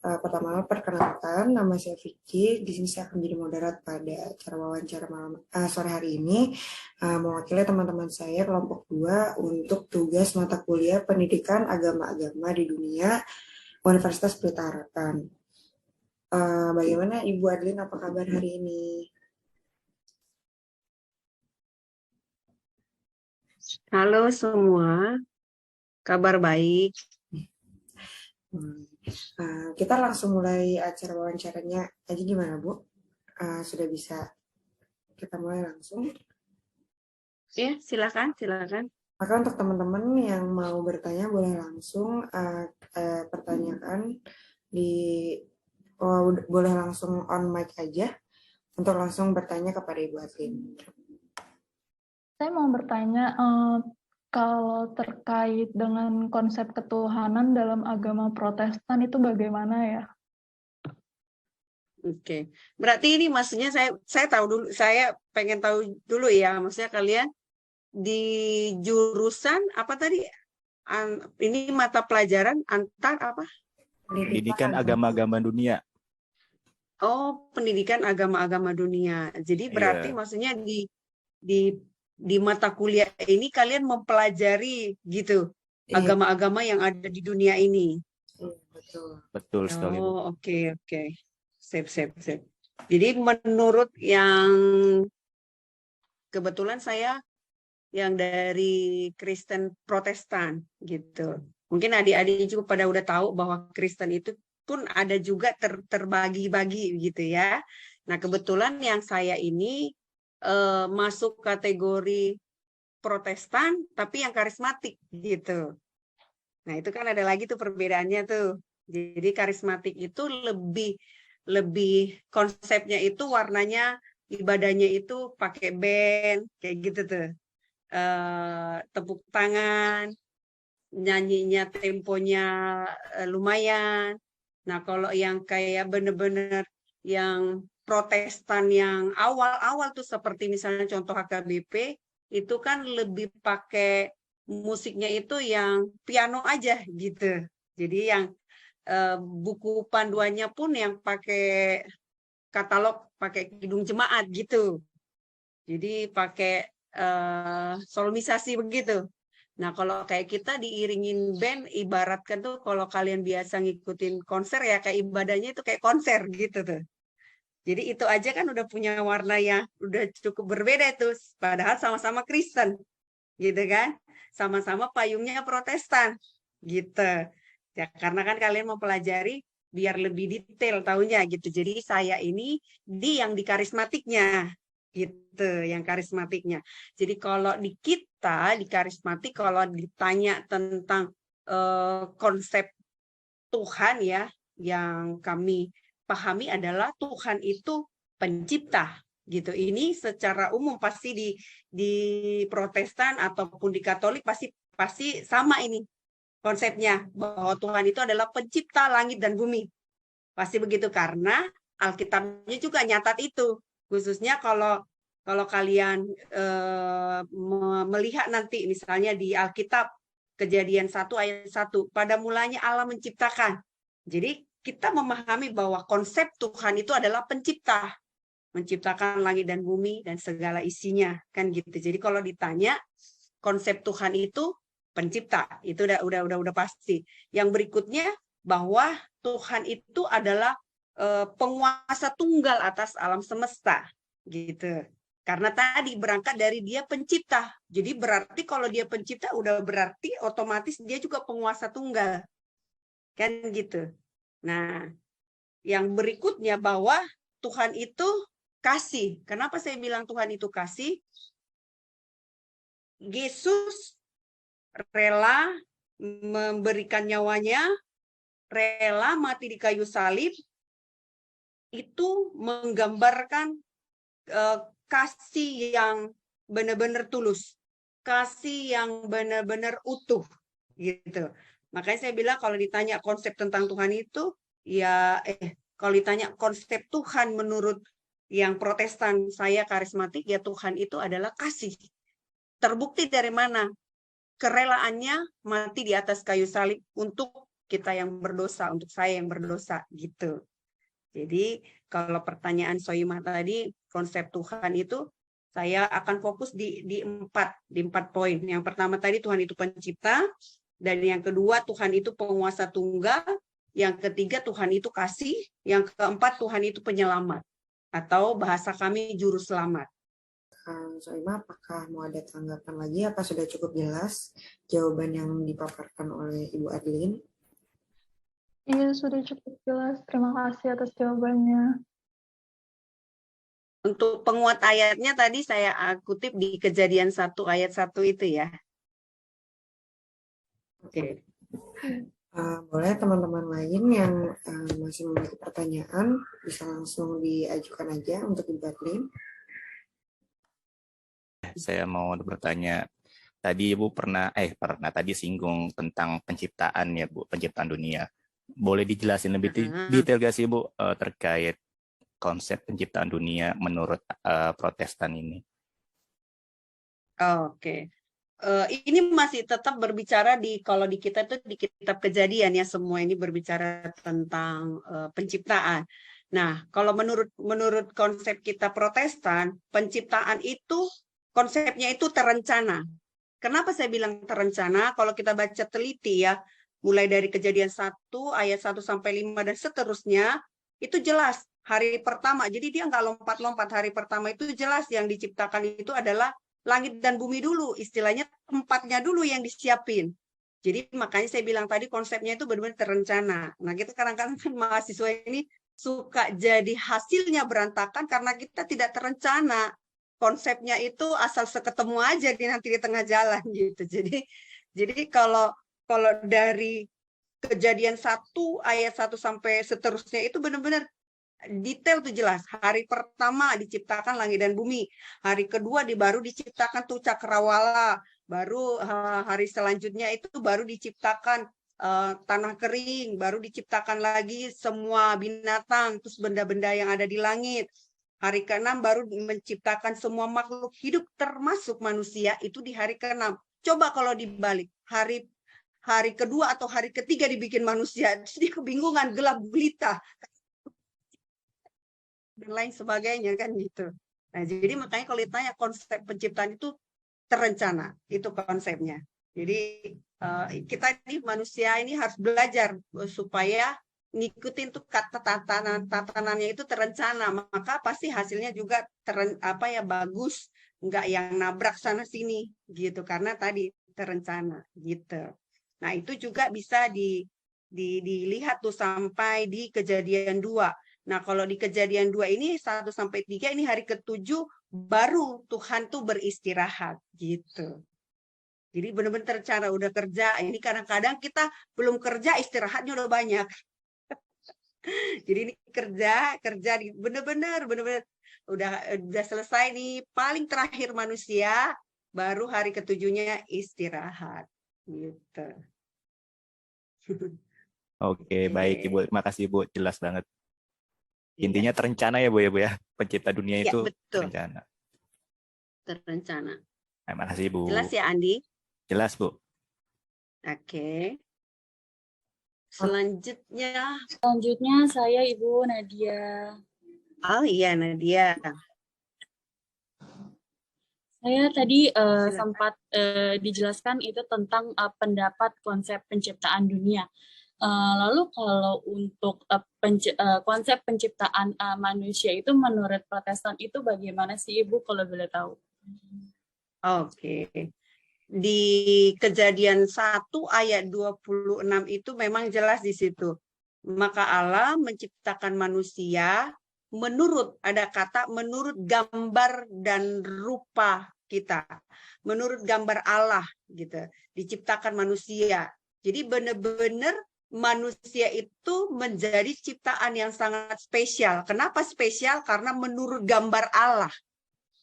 Pertama, perkenalkan, nama saya Vicky. Di sini saya akan menjadi moderat pada acara wawancara sore hari ini, mewakili teman-teman saya kelompok 2 untuk tugas mata kuliah Pendidikan Agama-Agama di Dunia Universitas Pelita Harapan. Bagaimana Ibu Adlin, apa kabar hari ini? Halo semua, kabar baik. Kita langsung mulai acara wawancaranya aja, gimana Bu? Sudah bisa kita mulai langsung? Ya, silakan. Maka untuk teman-teman yang mau bertanya boleh langsung pertanyakan di boleh langsung on mic aja untuk langsung bertanya kepada Ibu Adlin. Saya mau bertanya, kalau terkait dengan konsep ketuhanan dalam agama Protestan itu bagaimana ya? Oke, berarti ini maksudnya saya tahu dulu, saya pengen tahu dulu ya, maksudnya kalian di jurusan apa tadi? Ini mata pelajaran antar apa? Pendidikan agama-agama dunia. Oh, pendidikan agama-agama dunia. Jadi berarti maksudnya di mata kuliah ini kalian mempelajari gitu agama-agama yang ada di dunia ini. Betul sekali. Oh, oke. Sip. Jadi menurut yang kebetulan saya yang dari Kristen Protestan gitu. Mungkin adik-adik juga pada udah tahu bahwa Kristen itu pun ada juga terbagi-bagi gitu ya. Nah, kebetulan yang saya ini masuk kategori Protestan tapi yang karismatik gitu. Nah, itu kan ada lagi tuh perbedaannya tuh. Jadi karismatik itu lebih konsepnya itu warnanya ibadahnya itu pakai band kayak gitu tuh. Tepuk tangan, nyanyinya temponya lumayan. Nah, kalau yang kayak bener-bener yang Protestan yang awal-awal tuh seperti misalnya contoh HKBP itu kan lebih pakai musiknya itu yang piano aja gitu. Jadi yang buku panduannya pun yang pakai katalog, pakai kidung jemaat gitu. Jadi pakai solomisasi begitu. Nah, kalau kayak kita diiringin band, ibaratkan tuh kalau kalian biasa ngikutin konser ya kayak ibadahnya itu kayak konser gitu tuh. Jadi itu aja kan udah punya warna yang udah cukup berbeda tuh. Padahal sama-sama Kristen, gitu kan? Sama-sama payungnya Protestan, gitu. Ya karena kan kalian mau pelajari biar lebih detail tahunya gitu. Jadi saya ini yang di karismatiknya, gitu, yang karismatiknya. Jadi kalau di kita di karismatik kalau ditanya tentang konsep Tuhan ya, yang kami pahami adalah Tuhan itu pencipta gitu. Ini secara umum pasti di Protestan ataupun di Katolik pasti sama ini konsepnya bahwa Tuhan itu adalah pencipta langit dan bumi. Pasti begitu karena Alkitabnya juga nyatat itu. Khususnya kalau kalian melihat nanti misalnya di Alkitab Kejadian 1 ayat 1, pada mulanya Allah menciptakan. Jadi kita memahami bahwa konsep Tuhan itu adalah pencipta, menciptakan langit dan bumi dan segala isinya, kan gitu. Jadi kalau ditanya konsep Tuhan itu pencipta, itu udah pasti. Yang berikutnya bahwa Tuhan itu adalah penguasa tunggal atas alam semesta, gitu. Karena tadi berangkat dari dia pencipta. Jadi berarti kalau dia pencipta udah berarti otomatis dia juga penguasa tunggal. Kan gitu. Nah, yang berikutnya bahwa Tuhan itu kasih. Kenapa saya bilang Tuhan itu kasih? Yesus rela memberikan nyawanya, rela mati di kayu salib, itu menggambarkan kasih yang benar-benar tulus, kasih yang benar-benar utuh gitu. Makanya saya bilang kalau ditanya konsep tentang Tuhan itu ya kalau ditanya konsep Tuhan menurut yang Protestan, saya karismatik, ya Tuhan itu adalah kasih. Terbukti dari mana? Kerelaannya mati di atas kayu salib untuk kita yang berdosa, untuk saya yang berdosa gitu. Jadi kalau pertanyaan Soimah tadi, konsep Tuhan itu saya akan fokus di empat poin. Yang pertama tadi Tuhan itu pencipta, dan yang kedua Tuhan itu penguasa tunggal, yang ketiga Tuhan itu kasih, yang keempat Tuhan itu penyelamat, atau bahasa kami juru selamat. Soimah, apakah mau ada tanggapan lagi? Apa sudah cukup jelas jawaban yang dipaparkan oleh Ibu Adlin? Iya, sudah cukup jelas. Terima kasih atas jawabannya. Untuk penguat ayatnya tadi saya kutip di Kejadian 1 ayat 1 itu ya. Oke. Boleh teman-teman lain yang masih memiliki pertanyaan bisa langsung diajukan aja untuk Ibu Adlin. Saya mau bertanya. Tadi Ibu pernah tadi singgung tentang penciptaan ya Bu, penciptaan dunia. Boleh dijelasin lebih detail gak sih Bu terkait konsep penciptaan dunia menurut Protestan ini? Oke. Ini masih tetap berbicara kalau di kita itu di kitab Kejadian ya, semua ini berbicara tentang penciptaan. Nah, kalau menurut konsep kita Protestan, penciptaan itu konsepnya itu terencana. Kenapa saya bilang terencana? Kalau kita baca teliti ya, mulai dari Kejadian 1 ayat 1 sampai 5 dan seterusnya, itu jelas hari pertama. Jadi dia nggak lompat-lompat. Hari pertama itu jelas yang diciptakan itu adalah langit dan bumi dulu. Istilahnya tempatnya dulu yang disiapin. Jadi makanya saya bilang tadi konsepnya itu benar-benar terencana. Nah, kita kadang-kadang kan mahasiswa ini suka jadi hasilnya berantakan karena kita tidak terencana. Konsepnya itu asal seketemu aja nanti di tengah jalan gitu. Jadi kalau dari Kejadian 1 ayat 1 sampai seterusnya itu benar-benar detail tuh jelas. Hari pertama diciptakan langit dan bumi. Hari kedua baru diciptakan tuh cakrawala. Baru hari selanjutnya itu baru diciptakan tanah kering. Baru diciptakan lagi semua binatang, terus benda-benda yang ada di langit. Hari ke-6 baru menciptakan semua makhluk hidup termasuk manusia itu di hari ke-6. Coba kalau dibalik, hari kedua atau hari ketiga dibikin manusia, terus dia kebingungan, gelap gulita dan lain sebagainya kan gitu. Nah, jadi makanya kalau ditanya konsep penciptaan itu terencana, itu konsepnya. Jadi kita ini manusia ini harus belajar supaya ngikutin tuh kata tatanannya itu terencana, maka pasti hasilnya juga bagus, nggak yang nabrak sana sini gitu, karena tadi terencana gitu. Nah, itu juga bisa dilihat tuh sampai di Kejadian 2. Nah, kalau di Kejadian 2 ini 1 sampai 3 ini hari ke-7 baru Tuhan tuh beristirahat gitu. Jadi benar-benar terencana, udah kerja. Ini kadang-kadang kita belum kerja, istirahatnya udah banyak. Jadi ini kerja benar-benar udah selesai nih, paling terakhir manusia, baru hari ke-7-nya istirahat gitu. Oke, baik Ibu. Makasih Ibu, jelas banget. Intinya terencana ya Bu ya. Pencipta dunia itu betul. terencana. Terencana. Terima kasih Bu. Jelas ya Andi? Jelas Bu. Oke. Selanjutnya saya Ibu Nadia. Oh iya Nadia. Saya tadi sempat dijelaskan itu tentang pendapat konsep penciptaan dunia. Lalu kalau untuk konsep penciptaan manusia itu menurut Protestan itu bagaimana sih Ibu kalau boleh tahu? Oke. Di Kejadian 1 ayat 26 itu memang jelas di situ. Maka Allah menciptakan manusia menurut gambar dan rupa kita. Menurut gambar Allah gitu. Diciptakan manusia. Jadi benar-benar manusia itu menjadi ciptaan yang sangat spesial. Kenapa spesial? Karena menurut gambar Allah.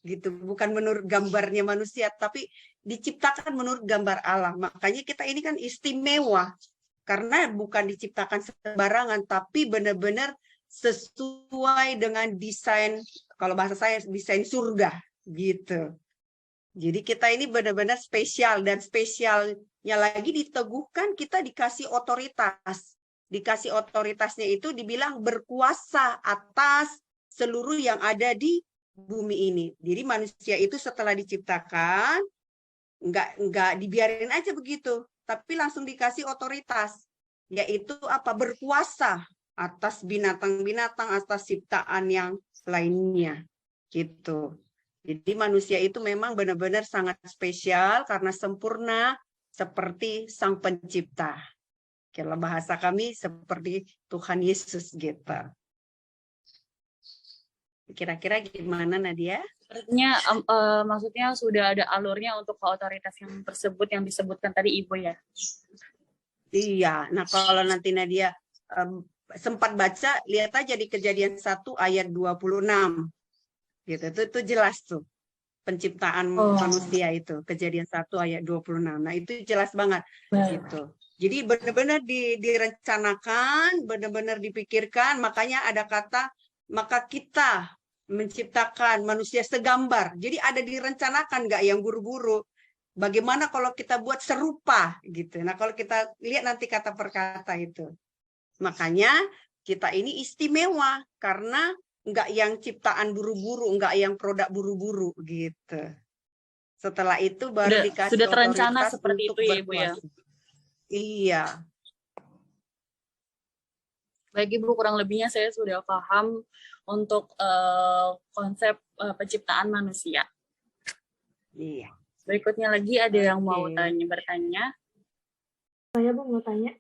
Gitu, bukan menurut gambarnya manusia, tapi diciptakan menurut gambar Allah. Makanya kita ini kan istimewa karena bukan diciptakan sembarangan, tapi benar-benar sesuai dengan desain, kalau bahasa saya desain surga gitu. Jadi kita ini benar-benar spesial, dan spesialnya lagi diteguhkan kita dikasih otoritas. Dikasih otoritasnya itu dibilang berkuasa atas seluruh yang ada di bumi ini. Jadi manusia itu setelah diciptakan nggak dibiarin aja begitu, tapi langsung dikasih otoritas, yaitu apa? Berkuasa atas binatang-binatang, atas ciptaan yang lainnya, gitu. Jadi manusia itu memang benar-benar sangat spesial karena sempurna seperti Sang Pencipta. Kalau bahasa kami seperti Tuhan Yesus gitu. Kira-kira gimana Nadia? Artinya maksudnya sudah ada alurnya untuk otoritas yang tersebut yang disebutkan tadi Ibu ya? Iya, nah kalau nanti Nadia sempat baca, lihat aja di Kejadian 1 ayat 26. Gitu, itu jelas tuh penciptaan manusia itu, Kejadian 1 ayat 26. Nah itu jelas banget gitu. Jadi benar-benar direncanakan, benar-benar dipikirkan, makanya ada kata maka kita menciptakan manusia segambar. Jadi ada direncanakan, nggak yang buru-buru. Bagaimana kalau kita buat serupa gitu. Nah kalau kita lihat nanti kata per kata itu. Makanya kita ini istimewa karena nggak yang ciptaan buru-buru, nggak yang produk buru-buru gitu. Setelah itu baru dikasih sudah terencana otoritas seperti untuk itu ya Ibu ya. Iya. Baik Ibu, kurang lebihnya saya sudah paham untuk konsep penciptaan manusia. Iya. Berikutnya lagi ada yang mau bertanya. Saya mau tanya.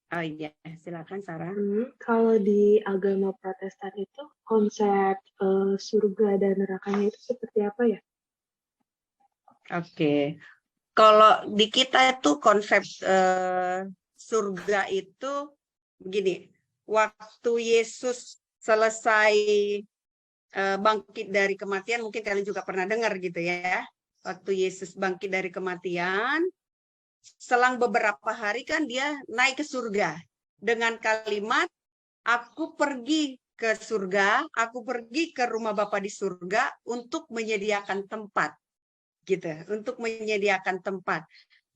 Oh iya, silakan Sarah. Kalau di agama Protestan itu konsep surga dan nerakanya itu seperti apa ya? Oke. Kalau di kita itu konsep surga itu begini. Waktu Yesus selesai bangkit dari kematian, mungkin kalian juga pernah dengar gitu ya. Waktu Yesus bangkit dari kematian, selang beberapa hari kan dia naik ke surga dengan kalimat, aku pergi ke surga, aku pergi ke rumah Bapa di surga untuk menyediakan tempat, gitu, untuk menyediakan tempat.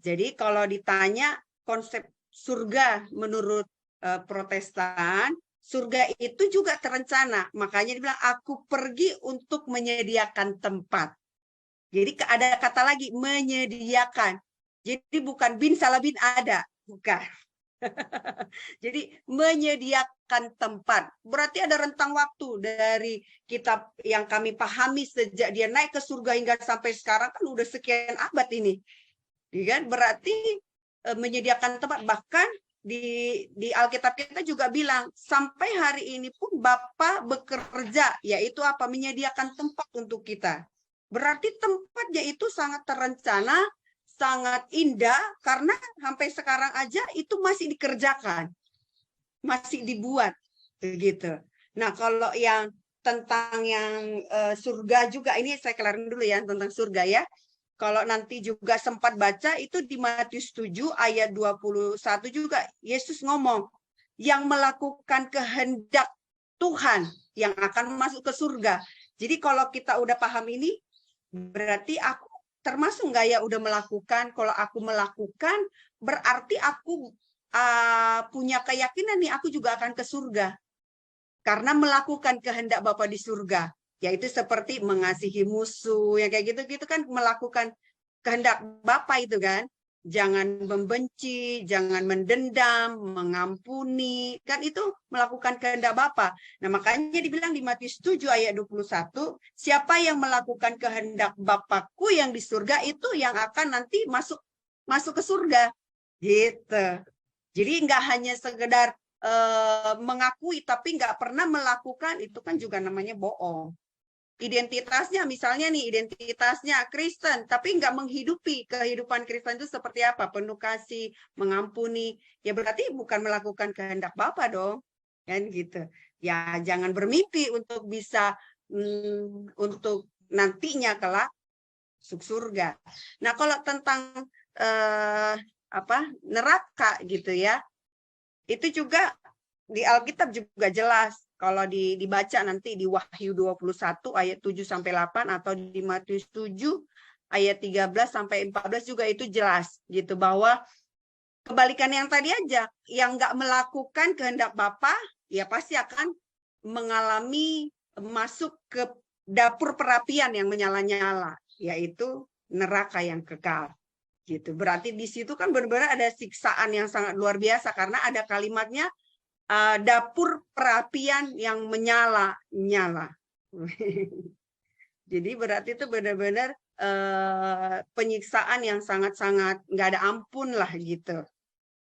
Jadi kalau ditanya konsep surga menurut Protestan, surga itu juga terencana, makanya dibilang aku pergi untuk menyediakan tempat. Jadi ada kata lagi menyediakan. Jadi bukan bin salah bin ada, bukan. Jadi menyediakan tempat. Berarti ada rentang waktu dari kitab yang kami pahami sejak dia naik ke surga hingga sampai sekarang kan udah sekian abad ini. Kan? Berarti menyediakan tempat. Bahkan di Alkitab kita juga bilang sampai hari ini pun Bapa bekerja, yaitu apa? Menyediakan tempat untuk kita. Berarti tempatnya itu sangat terencana, sangat indah, karena sampai sekarang aja itu masih dikerjakan, masih dibuat begitu. Nah kalau yang tentang yang surga juga, ini saya kelarin dulu ya tentang surga ya. Kalau nanti juga sempat baca itu di Matius 7 ayat 21 juga Yesus ngomong, yang melakukan kehendak Tuhan yang akan masuk ke surga. Jadi kalau kita udah paham ini, berarti aku termasuk nggak ya udah melakukan? Kalau aku melakukan, berarti aku punya keyakinan nih aku juga akan ke surga. Karena melakukan kehendak Bapa di surga. Yaitu seperti mengasihi musuh, yang kayak gitu-gitu kan melakukan kehendak Bapa itu kan. Jangan membenci, jangan mendendam, mengampuni. Kan itu melakukan kehendak Bapa. Nah makanya dibilang di Matius 7 ayat 21, siapa yang melakukan kehendak Bapakku yang di surga itu yang akan nanti masuk ke surga. Gitu. Jadi nggak hanya sekedar mengakui tapi nggak pernah melakukan, itu kan juga namanya bohong. Identitasnya misalnya nih, identitasnya Kristen, tapi nggak menghidupi kehidupan Kristen itu seperti apa? Penuh kasih, mengampuni, ya berarti bukan melakukan kehendak Bapa dong, kan gitu. Ya jangan bermimpi untuk bisa untuk nantinya kelak masuk surga. Nah kalau tentang neraka gitu ya, itu juga di Alkitab juga jelas. Kalau dibaca nanti di Wahyu 21 ayat 7-8 atau di Matius 7 ayat 13 sampai 14 juga itu jelas gitu bahwa kebalikan yang tadi aja, yang nggak melakukan kehendak Bapa ya pasti akan mengalami masuk ke dapur perapian yang menyala-nyala, yaitu neraka yang kekal. Gitu. Berarti di situ kan benar-benar ada siksaan yang sangat luar biasa karena ada kalimatnya dapur perapian yang menyala-nyala. Jadi berarti itu benar-benar penyiksaan yang sangat-sangat nggak ada ampun lah gitu.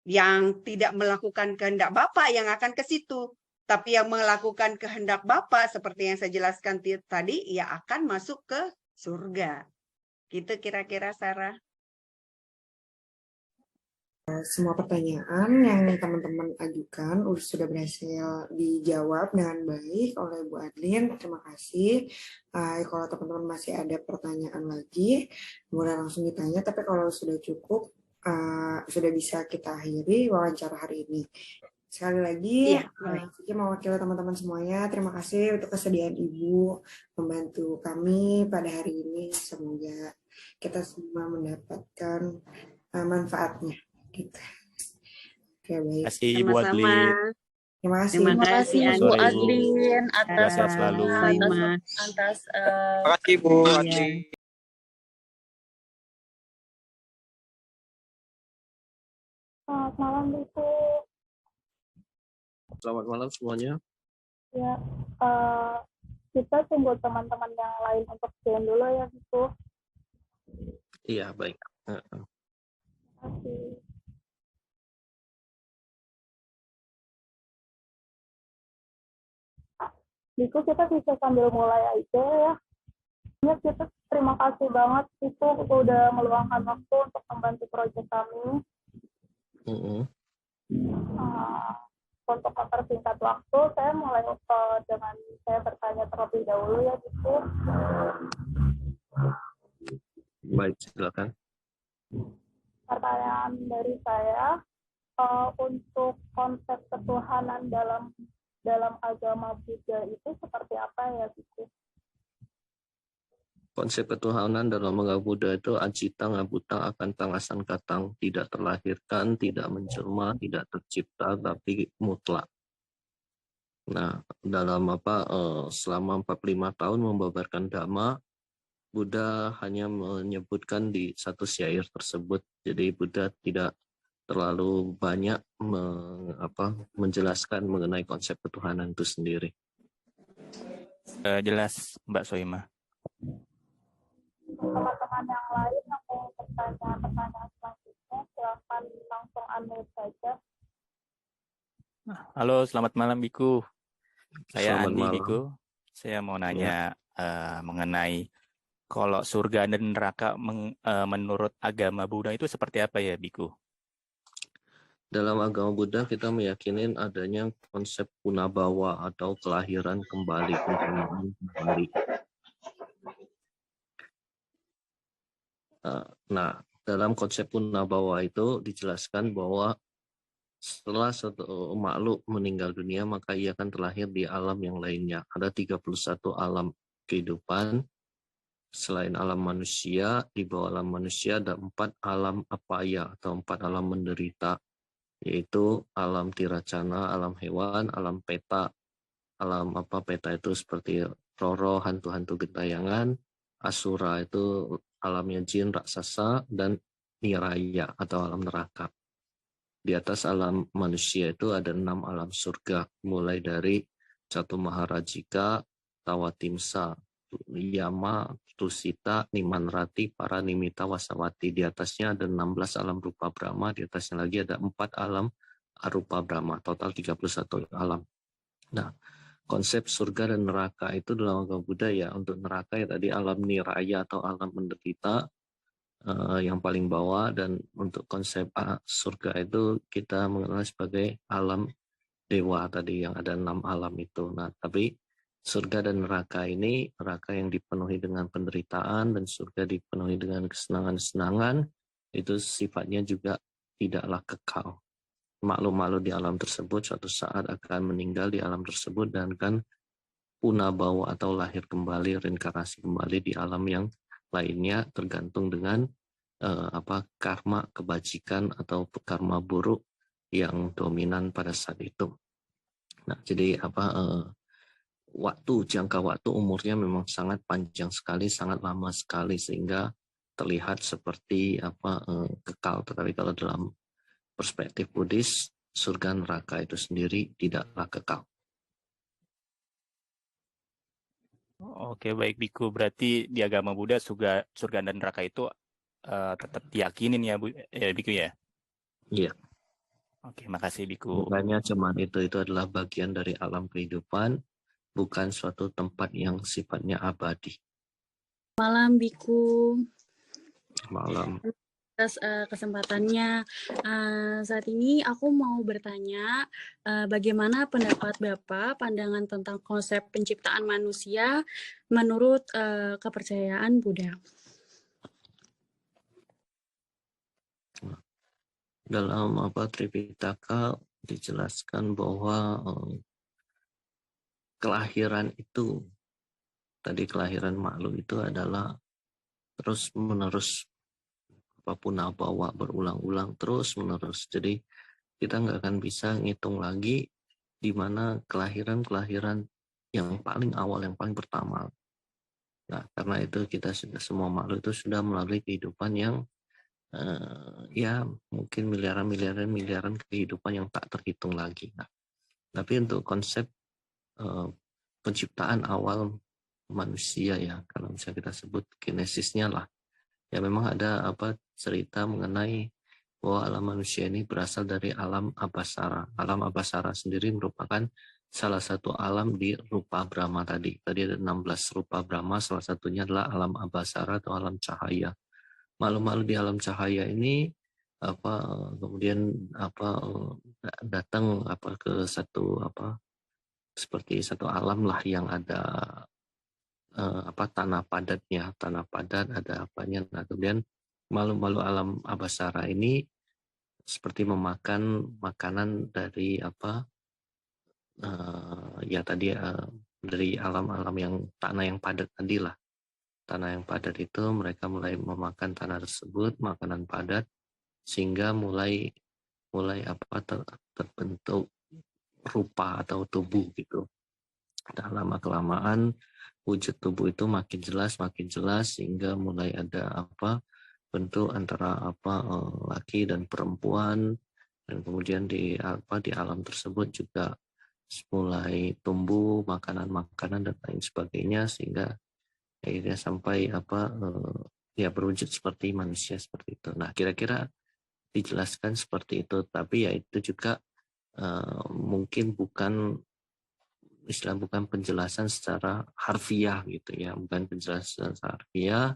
Yang tidak melakukan kehendak Bapa yang akan ke situ. Tapi yang melakukan kehendak Bapa seperti yang saya jelaskan tadi, ya akan masuk ke surga. Gitu kira-kira, Sarah. Semua pertanyaan yang teman-teman ajukan sudah berhasil dijawab dengan baik oleh Bu Adlin. Terima kasih. Kalau teman-teman masih ada pertanyaan lagi, boleh langsung ditanya. Tapi kalau sudah cukup, sudah bisa kita akhiri wawancara hari ini. Sekali lagi, Vicky mewakili teman-teman semuanya. Terima kasih untuk kesediaan Ibu membantu kami pada hari ini. Semoga kita semua mendapatkan manfaatnya. Gitu. Oke, baik. Terima kasih Ibu Adlin. Terima kasih. Terima kasih Bu Adlin atas sehat selalu. atas Terima kasih Bu Adlin. Selamat malam, Bu. Selamat malam semuanya. Ya, kita tunggu teman-teman yang lain untuk join dulu ya, Bu. Iya, baik. Terima kasih. Biku kita bisa sambil mulai aja ya. Ya, kita terima kasih banget itu udah meluangkan waktu untuk membantu proyek kami. Untuk mempersingkat waktu, saya mulai dengan saya bertanya terlebih dahulu ya, Biku. Baik, silakan. Pertanyaan dari saya, untuk konsep ketuhanan dalam agama Buddha itu seperti apa ya, Biku? Konsep ketuhanan dalam agama Buddha itu acita ngabutang akan tangasan katang, tidak terlahirkan, tidak menjelma, tidak tercipta, tapi mutlak. Nah, dalam selama 45 tahun membabarkan Dhamma, Buddha hanya menyebutkan di satu syair tersebut. Jadi Buddha tidak terlalu banyak menjelaskan mengenai konsep ketuhanan itu sendiri. Jelas, Mbak Soima. Teman-teman yang lain yang mau bertanya pertanyaan selanjutnya, silakan langsung unmute saja. Halo, selamat malam Biku. Saya Selamat Andi malam. Biku. Saya mau nanya mengenai kalau surga dan neraka menurut agama Buddha itu seperti apa ya, Biku? Dalam agama Buddha kita meyakini adanya konsep punabawa atau kelahiran kembali, penerimaan kembali. Nah, dalam konsep punabawa itu dijelaskan bahwa setelah satu makhluk meninggal dunia, maka ia akan terlahir di alam yang lainnya. Ada 31 alam kehidupan. Selain alam manusia, di bawah alam manusia ada 4 alam apaya atau 4 alam menderita, yaitu alam tiracana, alam hewan, alam peta. Alam peta itu seperti roro, hantu-hantu gentayangan, asura itu alamnya jin, raksasa, dan niraya atau alam neraka. Di atas alam manusia itu ada 6 alam surga, mulai dari Catu Maharajika, Tawatimsa, Yama, Tusita, Nimanrati, Paranimita, Wasawati. Di atasnya ada 16 alam rupa Brahma, di atasnya lagi ada 4 alam arupa Brahma, total 31 alam. Nah, konsep surga dan neraka itu dalam agama Buddha ya, untuk neraka ya tadi alam niraya atau alam menderita yang paling bawah, dan untuk konsep surga itu kita mengenal sebagai alam dewa tadi yang ada 6 alam itu. Nah, tapi surga dan neraka ini, neraka yang dipenuhi dengan penderitaan dan surga dipenuhi dengan kesenangan-kesenangan, itu sifatnya juga tidaklah kekal. Makhluk-makhluk di alam tersebut suatu saat akan meninggal di alam tersebut dan kan punabawa atau lahir kembali, reinkarnasi kembali di alam yang lainnya tergantung dengan karma kebajikan atau karma buruk yang dominan pada saat itu. Nah, jadi jangka waktu umurnya memang sangat panjang sekali, sangat lama sekali sehingga terlihat seperti kekal. Tetapi kalau dalam perspektif Buddhis, surga neraka itu sendiri tidaklah kekal. Oke, baik Biku. Berarti di agama Buddha surga dan neraka itu tetap diyakinin ya, Biku ya? Iya. Oke, makasih Biku. Makanya cuman itu adalah bagian dari alam kehidupan, bukan suatu tempat yang sifatnya abadi. Malam Biku. Malam. Atas kesempatannya. Saat ini aku mau bertanya bagaimana pendapat Bapak pandangan tentang konsep penciptaan manusia menurut kepercayaan Buddha. Dalam Tripitaka dijelaskan bahwa kelahiran makhluk itu adalah terus menerus apapun bawa berulang-ulang terus menerus. Jadi kita nggak akan bisa ngitung lagi di mana kelahiran yang paling awal, yang paling pertama. Nah, karena itu kita semua makhluk itu sudah melalui kehidupan yang mungkin miliaran kehidupan yang tak terhitung lagi. Nah, tapi untuk konsep penciptaan awal manusia ya, kalau misalnya kita sebut genesisnya lah, ya memang ada cerita mengenai bahwa alam manusia ini berasal dari alam Abhasara. Alam Abhasara sendiri merupakan salah satu alam di Rupa Brahma tadi. Tadi ada 16 Rupa Brahma, salah satunya adalah alam Abhasara atau alam cahaya. Makhluk-makhluk di alam cahaya ini kemudian datang ke satu seperti satu alam lah yang ada tanah padatnya, tanah padat ada apanya. Nah, kemudian makhluk-makhluk alam Abhasara ini seperti memakan makanan dari dari alam-alam yang tanah yang padat tadi lah. Tanah yang padat itu mereka mulai memakan tanah tersebut, makanan padat, sehingga mulai terbentuk rupa atau tubuh gitu. Dan lama-kelamaan wujud tubuh itu makin jelas sehingga mulai ada bentuk antara laki dan perempuan, dan kemudian di alam tersebut juga mulai tumbuh makanan-makanan dan lain sebagainya sehingga akhirnya sampai berwujud seperti manusia seperti itu. Nah, kira-kira dijelaskan seperti itu, tapi ya itu juga mungkin bukan penjelasan secara harfiah gitu ya, bukan penjelasan secara harfiah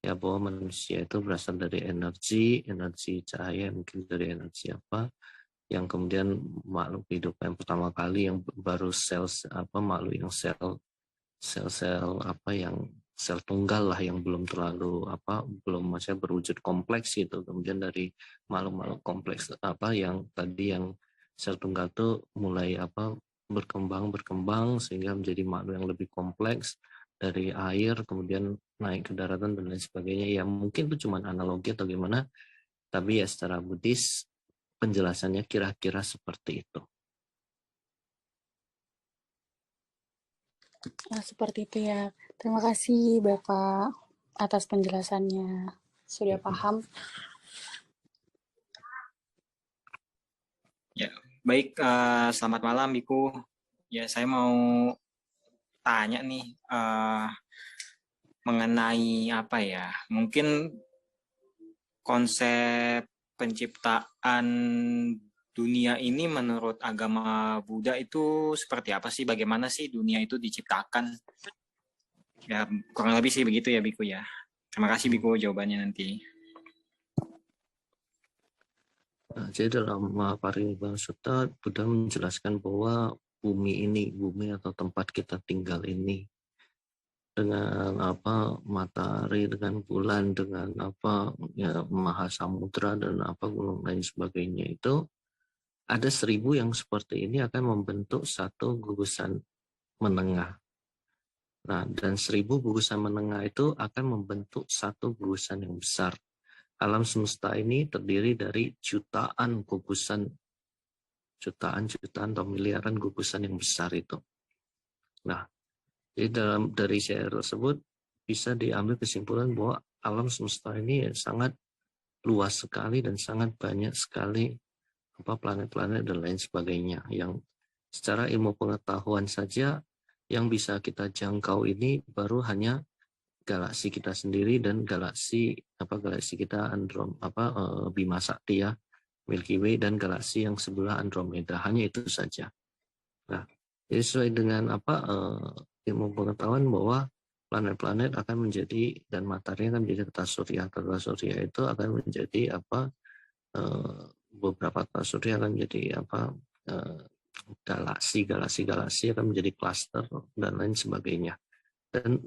ya bahwa manusia itu berasal dari energi cahaya, mungkin dari energi yang kemudian makhluk hidup yang pertama kali yang baru makhluk yang sel yang sel tunggal lah yang belum terlalu belum berwujud kompleks gitu. Kemudian dari makhluk-makhluk kompleks yang tadi yang sel tunggal itu mulai berkembang sehingga menjadi makhluk yang lebih kompleks dari air, kemudian naik ke daratan dan lain sebagainya. Ya mungkin itu cuma analogi atau gimana, tapi ya secara Buddhis penjelasannya kira-kira seperti itu. Seperti itu ya. Terima kasih Bapak atas penjelasannya. Sudah paham. Ya, baik. Selamat malam, Biku. Ya, saya mau tanya nih mengenai mungkin konsep penciptaan dunia ini menurut agama Buddha itu seperti apa sih? Bagaimana sih dunia itu diciptakan? Ya, kurang lebih sih begitu ya, Biku ya. Terima kasih, Biku, jawabannya nanti. Nah, jadi dalam Parinibbana Sutta, Buddha menjelaskan bahwa bumi atau tempat kita tinggal ini dengan matahari, dengan bulan, dengan Mahasamudra dan gunung lain sebagainya itu ada 1000 yang seperti ini akan membentuk satu gugusan menengah. Nah, dan 1000 gugusan menengah itu akan membentuk satu gugusan yang besar. Alam semesta ini terdiri dari jutaan gugusan, jutaan atau miliaran gugusan yang besar itu. Nah, jadi dari share tersebut bisa diambil kesimpulan bahwa alam semesta ini sangat luas sekali dan sangat banyak sekali planet-planet dan lain sebagainya, yang secara ilmu pengetahuan saja yang bisa kita jangkau ini baru hanya galaksi kita sendiri dan galaksi kita Bima Sakti ya, Milky Way, dan galaksi yang sebelah Andromeda, hanya itu saja. Nah, jadi sesuai dengan ilmu pengetahuan bahwa planet-planet akan menjadi, dan matahari akan menjadi tata surya. Tata surya itu akan menjadi beberapa tata surya akan menjadi galaksi akan menjadi klaster dan lain sebagainya. Dan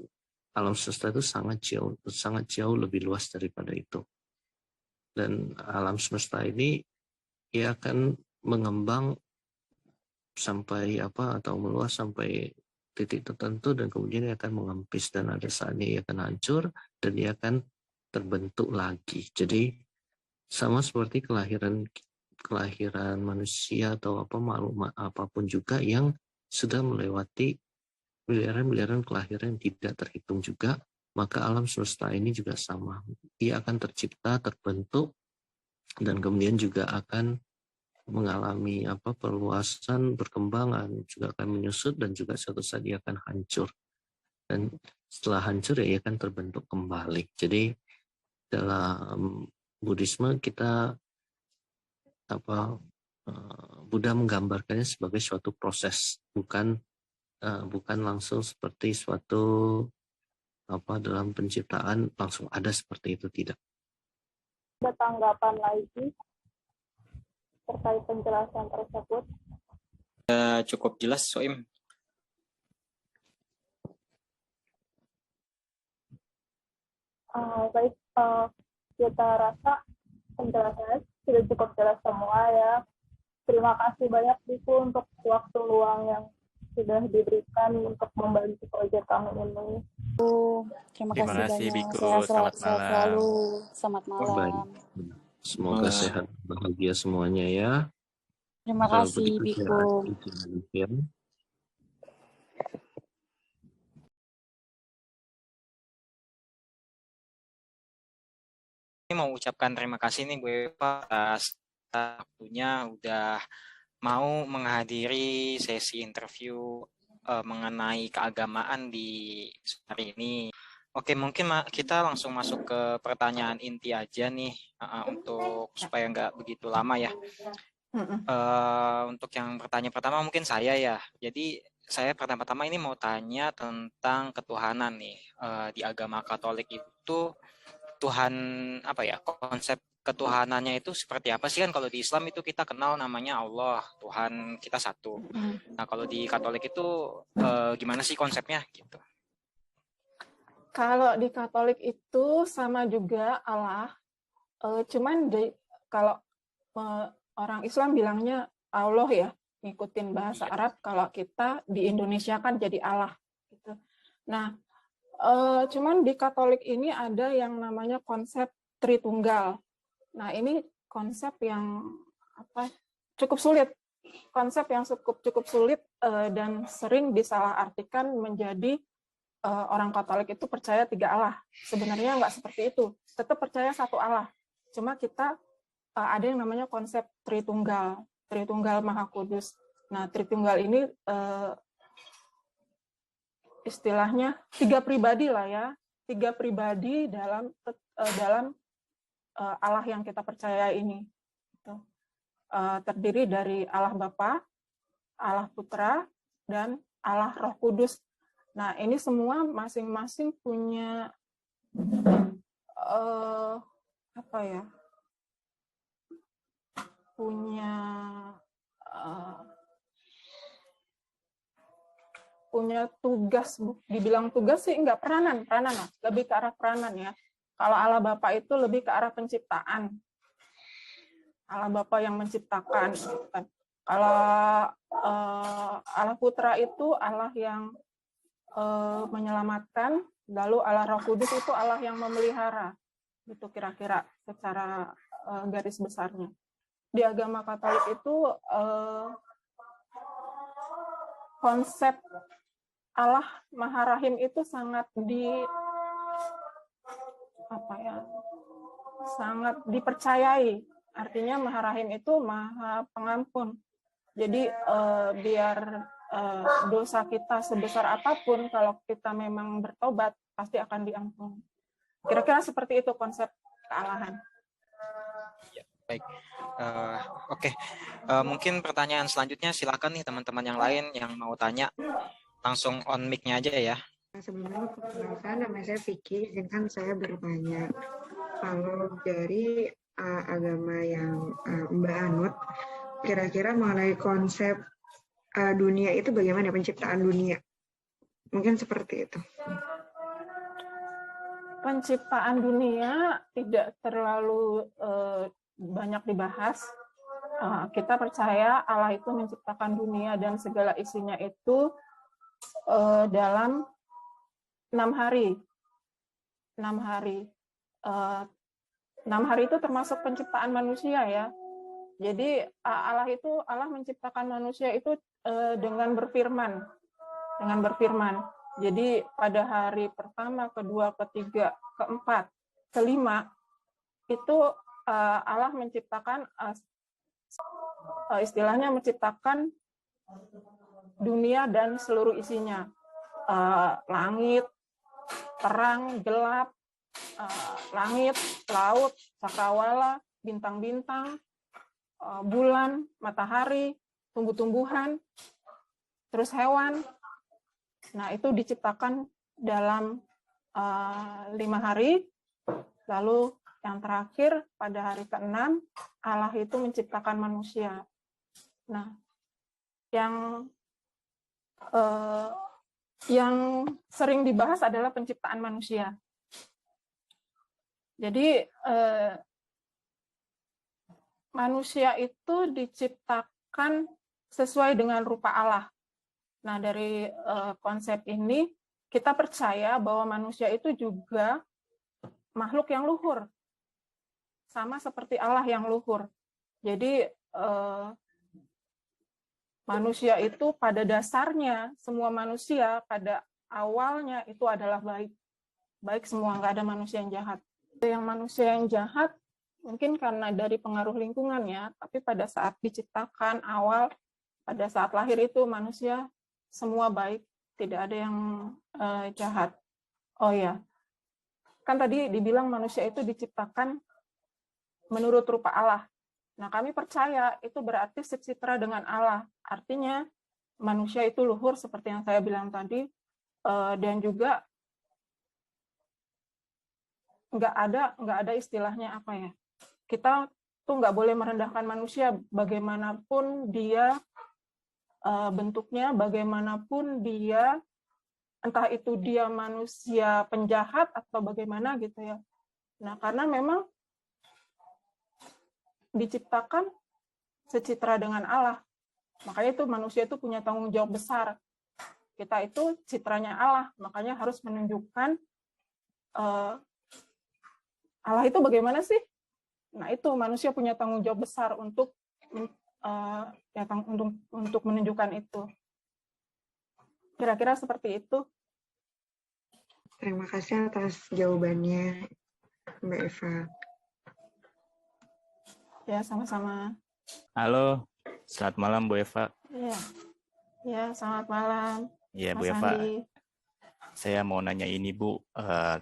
alam semesta itu sangat jauh lebih luas daripada itu. Dan alam semesta ini ia akan mengembang sampai atau meluas sampai titik tertentu, dan kemudian ia akan mengempis, dan ada saatnya ia akan hancur dan ia akan terbentuk lagi. Jadi sama seperti kelahiran manusia atau makhluk apapun juga yang sudah melewati miliaran kelahiran yang tidak terhitung juga, maka alam semesta ini juga sama. Ia akan tercipta, terbentuk, dan kemudian juga akan mengalami perluasan, perkembangan, juga akan menyusut, dan juga suatu saat ia akan hancur. Dan setelah hancur ya ia akan terbentuk kembali. Jadi dalam Buddhisme kita Buddha menggambarkannya sebagai suatu proses, bukan langsung seperti suatu dalam penciptaan langsung ada seperti itu, tidak. Ada tanggapan lagi terkait penjelasan tersebut? Cukup jelas, Soim. Baik, kita rasa penjelasannya sudah cukup jelas semua ya. Terima kasih banyak Biku untuk waktu luang yang sudah diberikan untuk membantu proyek kami ini. Terima Terima kasih, kasih banyak. Biku. Sehat Selamat sehat malam. selalu. Selamat Baik. malam. Semoga sehat bahagia semuanya ya. Terima kasih, Begitu Biku. ya. Ini mau ucapkan terima kasih nih Bu Eva atas waktunya udah mau menghadiri sesi interview mengenai keagamaan di hari ini. Oke, mungkin kita langsung masuk ke pertanyaan inti aja nih untuk supaya nggak begitu lama ya. Untuk yang pertanyaan pertama mungkin saya ya. Jadi saya pertama-tama ini mau tanya tentang ketuhanan nih. Di agama Katolik itu Tuhan konsep ketuhanannya itu seperti apa sih? Kan kalau di Islam itu kita kenal namanya Allah, Tuhan kita satu. Nah kalau di Katolik itu gimana sih konsepnya gitu? Kalau di Katolik itu sama juga Allah, cuman kalau orang Islam bilangnya Allah ya, ngikutin bahasa Arab. Kalau kita di Indonesia kan jadi Allah gitu. Nah, cuman di Katolik ini ada yang namanya konsep Tritunggal. Nah, ini konsep yang cukup sulit. Konsep yang cukup sulit dan sering disalahartikan menjadi orang Katolik itu percaya 3 Allah. Sebenarnya nggak seperti itu. Tetap percaya 1 Allah. Cuma kita ada yang namanya konsep Tritunggal. Tritunggal Maha Kudus. Nah, Tritunggal ini istilahnya 3 pribadi lah ya. 3 pribadi dalam Allah yang kita percaya ini. Terdiri dari Allah Bapa, Allah Putra, dan Allah Roh Kudus. Nah, ini semua masing-masing punya punya tugas. Dibilang tugas sih enggak, peranan lah, lebih ke arah peranan ya. Kalau Allah Bapa itu lebih ke arah penciptaan. Allah Bapa yang menciptakan. Kalau Allah Putra itu Allah yang menyelamatkan, lalu Allah Roh Kudus itu Allah yang memelihara. Itu kira-kira secara garis besarnya. Di agama Katolik itu konsep Allah Maha Rahim itu sangat sangat dipercayai. Artinya Maha Rahim itu Maha Pengampun. Jadi biar dosa kita sebesar apapun, kalau kita memang bertobat pasti akan diampuni. Kira-kira seperti itu konsep kealahan. Ya, baik. Oke. Mungkin pertanyaan selanjutnya silakan nih teman-teman yang lain yang mau tanya, langsung on mic-nya aja ya. Sebelumnya perkenalkan, nama saya Vicky, izinkan saya bertanya. Kalau dari agama yang Mbak anut, kira-kira mengenai konsep dunia itu bagaimana, penciptaan dunia? Mungkin seperti itu. Penciptaan dunia tidak terlalu banyak dibahas. Kita percaya Allah itu menciptakan dunia dan segala isinya itu dalam 6 hari. 6 hari. 6 hari itu termasuk penciptaan manusia ya. Jadi Allah menciptakan manusia itu dengan berfirman. Jadi pada hari pertama, kedua, ketiga, keempat, kelima itu Allah menciptakan istilahnya menciptakan dunia dan seluruh isinya. Langit, terang, gelap, langit, laut, cakrawala, bintang-bintang, bulan, matahari, tumbuh-tumbuhan, terus hewan. Nah, itu diciptakan dalam 5 hari. Lalu yang terakhir pada hari ke-6 Allah itu menciptakan manusia. Nah, yang sering dibahas adalah penciptaan manusia. Jadi manusia itu diciptakan sesuai dengan rupa Allah. Nah, dari konsep ini kita percaya bahwa manusia itu juga makhluk yang luhur, sama seperti Allah yang luhur. Jadi manusia itu pada dasarnya, semua manusia pada awalnya itu adalah baik. Baik semua, nggak ada manusia yang jahat. Yang manusia yang jahat mungkin karena dari pengaruh lingkungannya, tapi pada saat diciptakan awal, pada saat lahir itu manusia semua baik, tidak ada yang jahat. Oh ya, kan tadi dibilang manusia itu diciptakan menurut rupa Allah. Nah, kami percaya itu berarti secitra dengan Allah. Artinya manusia itu luhur seperti yang saya bilang tadi, dan juga nggak ada istilahnya apa ya. Kita tuh nggak boleh merendahkan manusia bagaimanapun dia bentuknya, bagaimanapun dia, entah itu dia manusia penjahat atau bagaimana gitu ya. Nah, karena memang diciptakan secitra dengan Allah. Makanya itu manusia itu punya tanggung jawab besar. Kita itu citranya Allah, makanya harus menunjukkan Allah itu bagaimana sih? Nah, itu manusia punya tanggung jawab besar untuk untuk menunjukkan itu. Kira-kira seperti itu. Terima kasih atas jawabannya, Mbak Eva. Ya, sama-sama. Halo, selamat malam Bu Eva. Ya, selamat malam. Ya, Mas Bu Eva. Andi. Saya mau nanya ini Bu,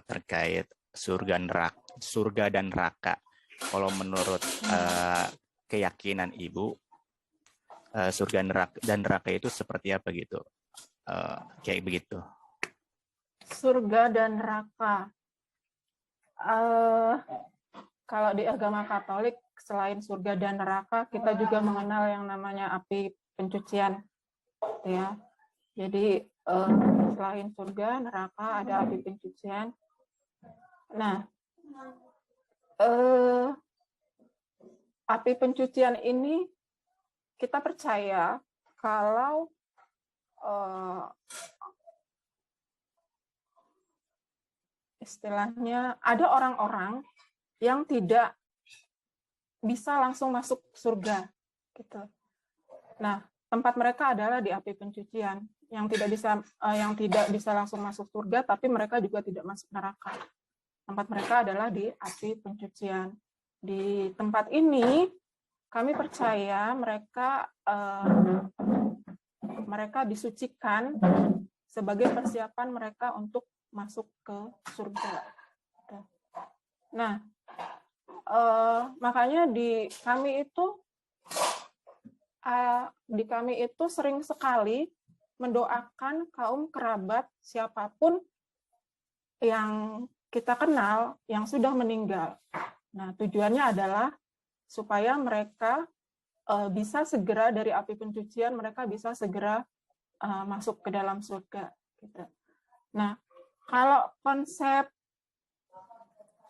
terkait surga dan neraka. Kalau menurut keyakinan Ibu, surga dan neraka itu seperti apa gitu? Kayak begitu. Surga dan neraka. Kalau di agama Katolik, selain surga dan neraka, kita juga mengenal yang namanya api pencucian. Ya. Jadi selain surga, neraka, ada api pencucian. Nah, api pencucian ini kita percaya kalau istilahnya ada orang-orang yang tidak bisa langsung masuk surga gitu. Nah, tempat mereka adalah di api pencucian, yang tidak bisa langsung masuk surga, tapi mereka juga tidak masuk neraka. Tempat mereka adalah di api pencucian. Di tempat ini kami percaya mereka disucikan sebagai persiapan mereka untuk masuk ke surga. Nah, makanya di kami itu sering sekali mendoakan kaum kerabat siapapun yang kita kenal yang sudah meninggal. Nah, tujuannya adalah supaya mereka bisa segera dari api pencucian, mereka bisa segera masuk ke dalam surga. Gitu. Nah, kalau konsep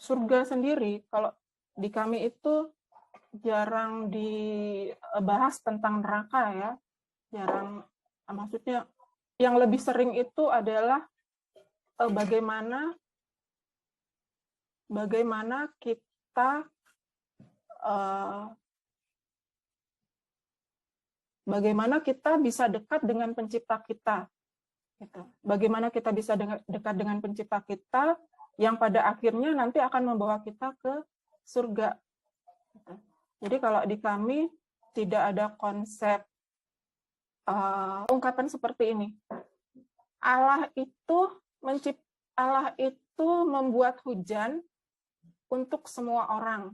surga sendiri, kalau di kami itu jarang dibahas tentang neraka ya, jarang. Maksudnya yang lebih sering itu adalah bagaimana kita bisa dekat dengan pencipta kita. Gitu. Bagaimana kita bisa dekat dengan pencipta kita yang pada akhirnya nanti akan membawa kita ke surga. Gitu. Jadi kalau di kami tidak ada konsep ungkapan seperti ini. Allah itu membuat hujan untuk semua orang,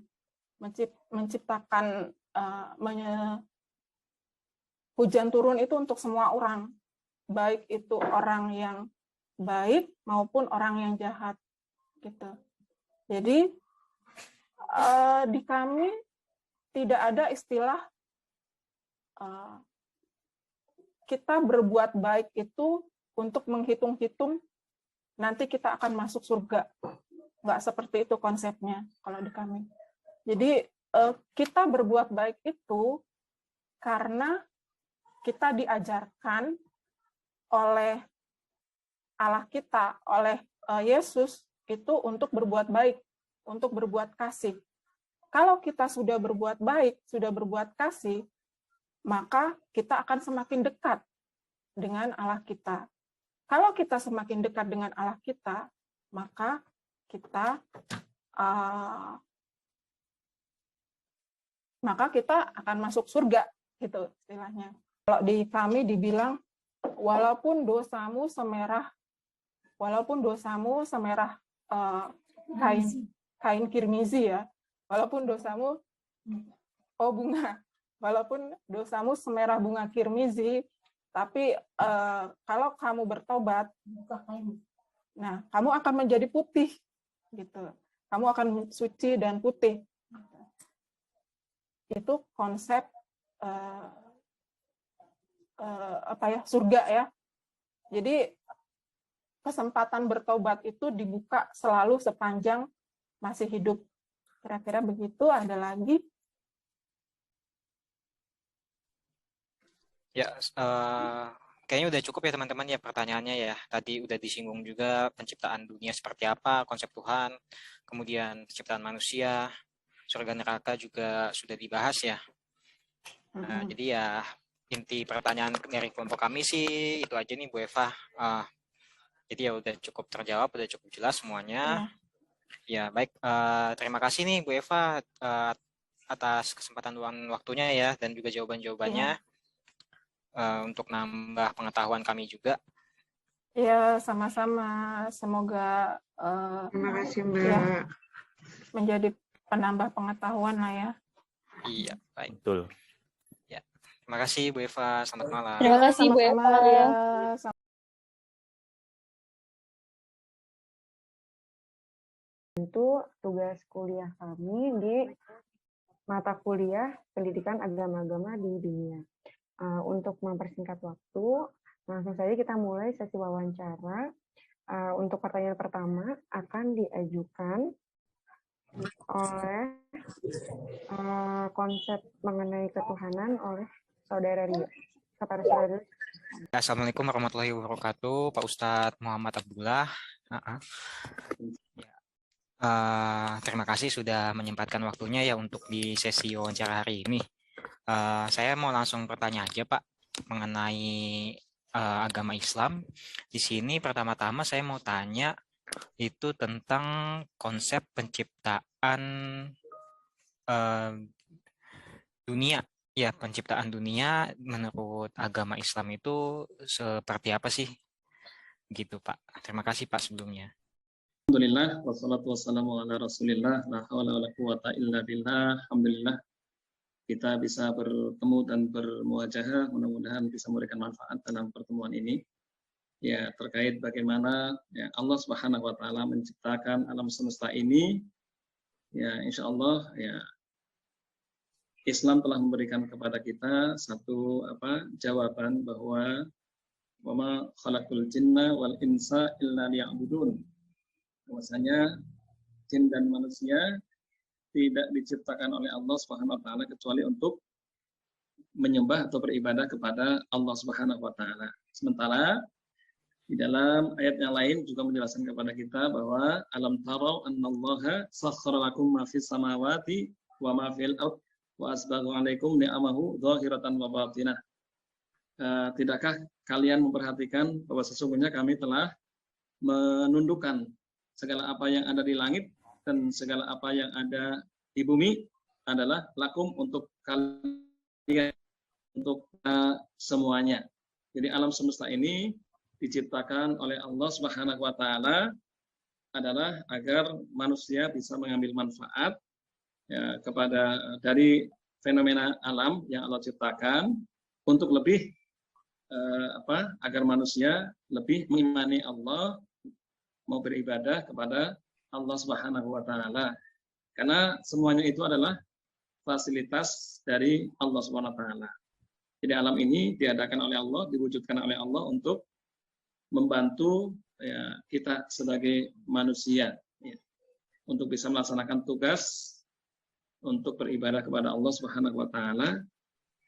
menciptakan hujan turun itu untuk semua orang, baik itu orang yang baik maupun orang yang jahat, gitu. Jadi di kami tidak ada istilah kita berbuat baik itu untuk menghitung-hitung nanti kita akan masuk surga. Nggak seperti itu konsepnya kalau di kami. Jadi kita berbuat baik itu karena kita diajarkan oleh Allah kita, oleh Yesus itu untuk berbuat baik, untuk berbuat kasih. Kalau kita sudah berbuat baik, sudah berbuat kasih, maka kita akan semakin dekat dengan Allah kita. Kalau kita semakin dekat dengan Allah kita, maka kita akan masuk surga, gitu istilahnya. Kalau di kami dibilang walaupun dosamu semerah kain kirmizi ya, walaupun dosamu walaupun dosamu semerah bunga kirmizi, tapi kalau kamu bertobat, nah kamu akan menjadi putih, gitu. Kamu akan suci dan putih. Itu konsep surga ya. Jadi kesempatan bertobat itu dibuka selalu sepanjang masih hidup. Kira-kira begitu. Ada lagi? Ya, kayaknya udah cukup ya teman-teman ya pertanyaannya ya. Tadi udah disinggung juga penciptaan dunia seperti apa, konsep Tuhan, kemudian penciptaan manusia, surga neraka juga sudah dibahas ya. Nah, jadi ya inti pertanyaan dari kelompok kami sih itu aja nih Bu Eva. Jadi ya udah cukup terjawab, udah cukup jelas semuanya. Ya baik, terima kasih nih Bu Eva atas kesempatan waktunya ya dan juga jawaban-jawabannya untuk nambah pengetahuan kami juga. Ya sama-sama. Semoga Terima kasih Mbak. Ya, menjadi penambah pengetahuan lah ya. Iya baik. Betul. Ya, terima kasih Bu Eva. Selamat malam. Terima kasih Bu Eva. Itu tugas kuliah kami di mata kuliah pendidikan agama-agama di dunia. Untuk mempersingkat waktu, langsung saja kita mulai sesi wawancara. Untuk pertanyaan pertama akan diajukan oleh konsep mengenai ketuhanan oleh Saudara Ria. Kepada Saudara. Assalamualaikum warahmatullahi wabarakatuh, Pak Ustadz Muhammad Abdullah. Terima kasih sudah menyempatkan waktunya ya untuk di sesi wawancara hari ini. Saya mau langsung bertanya aja Pak mengenai agama Islam. Di sini pertama-tama saya mau tanya itu tentang konsep penciptaan dunia. Ya, penciptaan dunia menurut agama Islam itu seperti apa sih? Gitu Pak. Terima kasih Pak sebelumnya. Alhamdulillah, wassalatu wassalamu ala rasulillah, la hawla wa la quwata illa billah. Alhamdulillah kita bisa bertemu dan bermuajahah, mudah-mudahan bisa memberikan manfaat dalam pertemuan ini. Ya, terkait bagaimana ya, Allah Subhanahu wa taala menciptakan alam semesta ini. Ya, insya Allah ya Islam telah memberikan kepada kita satu jawaban bahwa wa ma khalaqul jinna wal insa illa liya'budun. Bahwasanya jin dan manusia tidak diciptakan oleh Allah Subhanahu wa taala kecuali untuk menyembah atau beribadah kepada Allah Subhanahu wa taala. Sementara di dalam ayat yang lain juga menjelaskan kepada kita bahwa alam tarau annallaha sakhkhara lakum ma fis samawati wa ma fil ard wa asbagha 'alaikum ni'amahu dhahiratan wa batinah. Tidakkah kalian memperhatikan bahwa sesungguhnya kami telah menundukkan segala apa yang ada di langit dan segala apa yang ada di bumi adalah lakum untuk kalian, untuk semuanya. Jadi alam semesta ini diciptakan oleh Allah Subhanahu wa taala adalah agar manusia bisa mengambil manfaat ya, dari fenomena alam yang Allah ciptakan untuk lebih agar manusia lebih mengimani Allah, mau beribadah kepada Allah Subhanahu wa taala. Karena semuanya itu adalah fasilitas dari Allah Subhanahu wa taala. Jadi alam ini diadakan oleh Allah, diwujudkan oleh Allah untuk membantu ya, kita sebagai manusia ya, untuk bisa melaksanakan tugas untuk beribadah kepada Allah Subhanahu wa taala